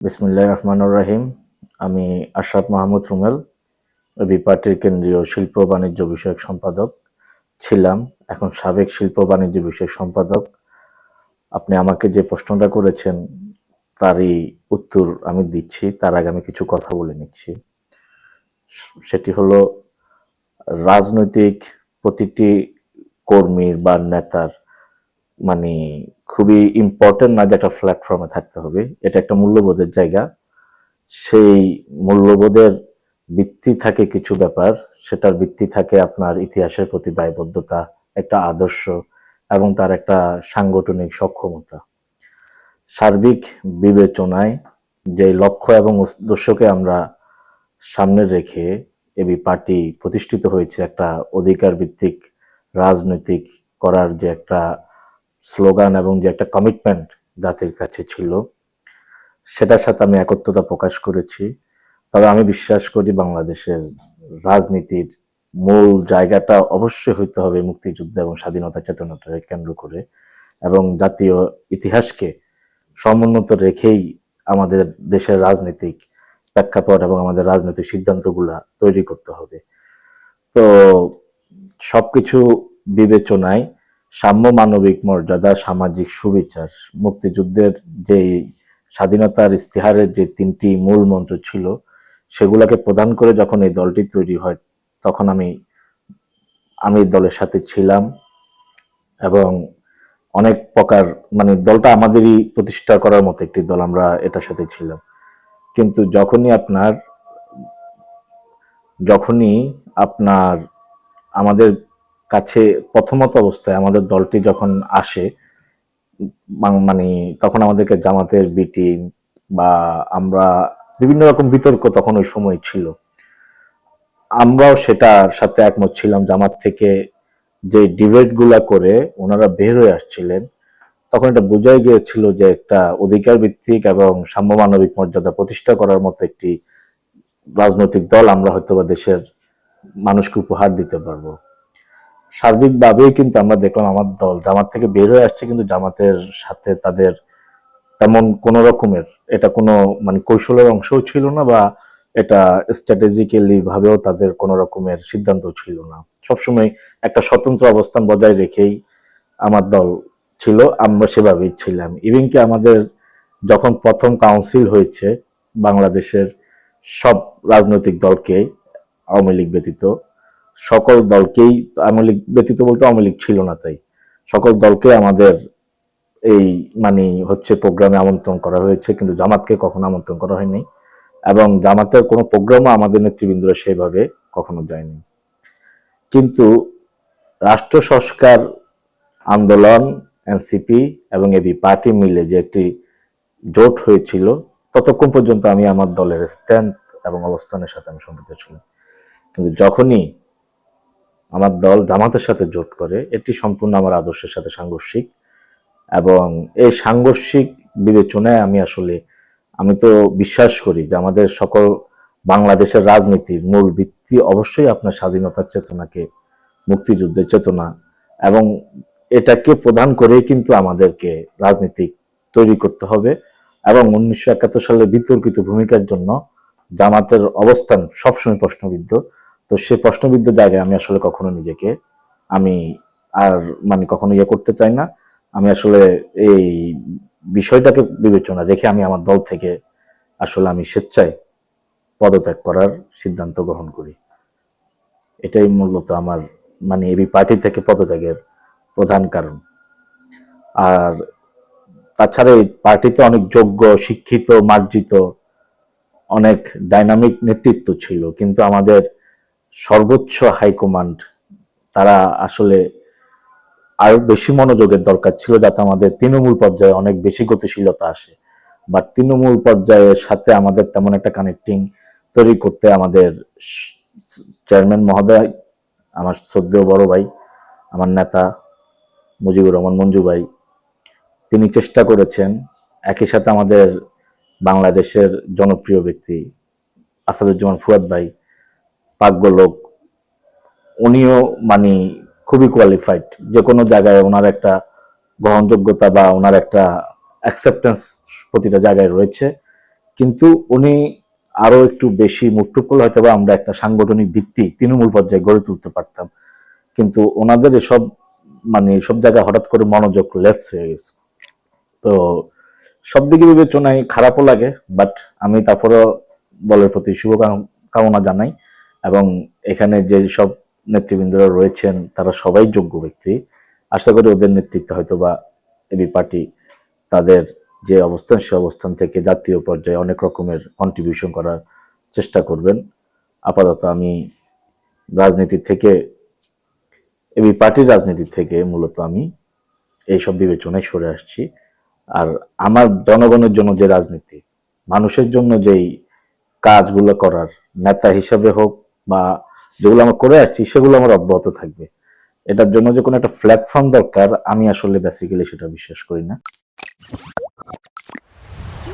বিসমিল্লাহির রহমানির রহিম। আমি আশরাফ মাহমুদ রুমেল, এবি পার্টির কেন্দ্রীয় শিল্প বাণিজ্য বিষয়ক সম্পাদক ছিলাম, এখন সাবেক শিল্প বাণিজ্য বিষয়ক সম্পাদক। আপনি আমাকে যে প্রশ্নটা করেছেন তারই উত্তর আমি দিচ্ছি। তার আগে আমি কিছু কথা বলে নিচ্ছি। সেটি হলো, রাজনৈতিক প্রতিটি কর্মীর বা নেতার মানে খুবই ইম্পর্টেন্ট না যে একটা প্ল্যাটফর্মে থাকতে হবে। এটা একটা মূল্যবোধের জায়গা। সেই মূল্যবোধের ভিত্তি থাকে কিছু ব্যাপার, সেটার ভিত্তি থাকে আপনার ইতিহাসের প্রতি দায়বদ্ধতা, একটা আদর্শ এবং তার একটা সাংগঠনিক সক্ষমতা। সার্বিক বিবেচনায় যে লক্ষ্য এবং উদ্দেশ্যকে আমরা সামনে রেখে এবি পার্টি প্রতিষ্ঠিত হয়েছে, একটা অধিকার ভিত্তিক রাজনৈতিক করার যে একটা স্লোগান এবং যে একটা কমিটমেন্ট জাতির কাছে ছিল, সেটার সাথে আমি একত্রতা প্রকাশ করেছি। তবে আমি বিশ্বাস করি বাংলাদেশের রাজনীতির মূল জায়গাটা অবশ্যই হইতে হবে মুক্তিযুদ্ধ এবং স্বাধীনতা চেতনাটাকে কেন্দ্র করে, এবং জাতীয় ইতিহাসকে সমুন্নত রেখেই আমাদের দেশের রাজনৈতিক প্রেক্ষাপট এবং আমাদের রাজনৈতিক সিদ্ধান্তগুলা তৈরি করতে হবে। তো সবকিছু বিবেচনায় সাম্য, মানবিক মর্যাদা, সামাজিক সুবিচার, মুক্তিযুদ্ধের যে স্বাধীনতার ইস্তেহারের যে তিনটি মূল মন্ত্র ছিল, সেগুলাকে প্রদান করে যখন এই দলটি তৈরি হয়, তখন আমি দলের সাথে ছিলাম এবং অনেক প্রকার দলটা আমাদেরই প্রতিষ্ঠা করার মতো একটি দল, আমরা এটার সাথে ছিলাম। কিন্তু যখনই আপনার আমাদের কাছে প্রথমত অবস্থায় আমাদের দলটি যখন আসে, মানে তখন আমাদেরকে জামাতের বিটিং বা আমরা বিভিন্ন রকম বিতর্ক তখন ওই সময় ছিল। আমরাও সেটার সাথে একমত ছিলাম। জামাত থেকে যে ডিবেট গুলা করে ওনারা বের হয়ে আসছিলেন, তখন এটা বোঝাই গিয়েছিল যে একটা অধিকার ভিত্তিক এবং সাম্য, মানবিক মর্যাদা প্রতিষ্ঠা করার মতো একটি রাজনৈতিক দল আমরা হয়তোবা দেশের মানুষকে উপহার দিতে পারবো। সার্বিকভাবেই কিন্তু আমরা দেখলাম আমার দল জামাত থেকে বের হয়ে আসছে, কিন্তু জামাতের সাথে তাদের তেমন কোন রকমের এটা কোনো কৌশলের অংশও ছিল না, বা এটা স্ট্র্যাটেজিক্যালি ভাবেও তাদের কোন রকমের সিদ্ধান্ত ছিল না। সবসময় একটা স্বতন্ত্র অবস্থান বজায় রেখেই আমার দল ছিল, আমরা সেভাবেই ছিলাম। ইভেন কি আমাদের যখন প্রথম কাউন্সিল হয়েছে বাংলাদেশের সব রাজনৈতিক দলকে, আওয়ামী লীগ ব্যতীত সকল দলকেই, আওয়ামী লীগ ব্যতীত বলতে আওয়ামী লীগ ছিল না, তাই সকল দলকে আমাদের এই প্রোগ্রামে আমন্ত্রণ করা হয়েছে, কিন্তু জামাতকে কখনো আমন্ত্রণ করা হয়নি, এবং জামাতের কোনো প্রোগ্রামও আমাদের নেতৃবৃন্দরা সেভাবে কখনো যায়নি। কিন্তু রাষ্ট্র সংস্কার আন্দোলন, এনসিপি এবং এবি পার্টি মিলে যে একটি জোট হয়েছিল, ততক্ষণ পর্যন্ত আমি আমার দলের স্ট্যান্ড এবং অবস্থানের সাথে আমি সম্পৃক্ত ছিলাম। কিন্তু যখনই আমার দল জামাতের সাথে জোট করে, এটি সম্পূর্ণ আমার আদর্শের সাথে সাংঘর্ষিক, এবং এই সাংঘর্ষিক বিবেচনায় আমি তো বিশ্বাস করি যে আমাদের সকল বাংলাদেশের রাজনীতির মূল ভিত্তি অবশ্যই আপনার স্বাধীনতার চেতনাকে, মুক্তিযুদ্ধের চেতনা, এবং এটাকে প্রধান করেই কিন্তু আমাদেরকে রাজনীতি তৈরি করতে হবে। এবং 1971 সালে বিতর্কিত ভূমিকার জন্য জামাতের অবস্থান সবসময় প্রশ্নবিদ্ধ। তো সেই প্রশ্নবিদ্ধ জায়গায় আমি আসলে কখনো নিজেকে আমি আর কখনো করতে চাই না। আমি আসলে এই বিষয়টাকে বিবেচনা রেখে আমি আমার দল থেকে আমি স্বেচ্ছায় পদত্যাগ করার সিদ্ধান্ত গ্রহণ করি। এটাই মূলত আমার এবি পার্টি থেকে পদত্যাগের প্রধান কারণ। আর তাছাড়া এই পার্টিতে অনেক যোগ্য, শিক্ষিত, মার্জিত, অনেক ডাইনামিক নেতৃত্ব ছিল, কিন্তু আমাদের সর্বোচ্চ হাইকমান্ড তারা আসলে আরো বেশি মনোযোগের দরকার ছিল, যাতে আমাদের তৃণমূল পর্যায়ে অনেক বেশি গতিশীলতা আসে। বাট তৃণমূল পর্যায়ের সাথে আমাদের তেমন একটা কানেক্টিং তৈরি করতে আমাদের চেয়ারম্যান মহোদয়, আমার শ্রদ্ধেয় বড় ভাই, আমার নেতা মুজিবুর রহমান মঞ্জু ভাই, তিনি চেষ্টা করেছেন। একই সাথে আমাদের বাংলাদেশের জনপ্রিয় ব্যক্তি আসাদুজ্জামান ফুয়াদ ভাই, পাগ্য লোক, উনিও খুবই কোয়ালিফাইড, যে কোনো জায়গায় ওনার একটা গ্রহণযোগ্যতা বা ওনার একটা অ্যাকসেপ্টেন্স প্রতিটা জায়গায় রয়েছে। কিন্তু উনি আরো একটু বেশি মুখ করলে হয়তো বা আমরা একটা সাংগঠনিক ভিত্তি তৃণমূল পর্যায়ে গড়ে তুলতে পারতাম। কিন্তু ওনাদের এসব মানে সব জায়গায় হঠাৎ করে মনোযোগ লেফট হয়ে গেছে। তো সব দিকে বিবেচনায় খারাপও লাগে, বাট আমি তারপরও দলের প্রতি কামনা জানাই। এবং এখানে যে সব নেতৃবৃন্দরা রয়েছেন তারা সবাই যোগ্য ব্যক্তি। আশা করি ওদের নেতৃত্বে হয়তো বা এবি পার্টি তাদের যে অবস্থান সে অবস্থান থেকে জাতীয় পর্যায়ে অনেক রকমের কন্ট্রিবিউশন করার চেষ্টা করবেন। আপাতত আমি রাজনীতি থেকে, এবি পার্টির রাজনীতি থেকে মূলত আমি এইসব বিবেচনায় সরে আসছি। আর আমার জনগণের জন্য যে রাজনীতি, মানুষের জন্য যেই কাজগুলো করার, নেতা হিসাবে হোক বা যেগুলো আমরা করে আসছি সেগুলো আমার অব্যাহত থাকবে। এটার জন্য যে কোনো একটা প্ল্যাটফর্ম দরকার, আমি আসলে বেসিক্যালি সেটা বিশ্বাস করি না।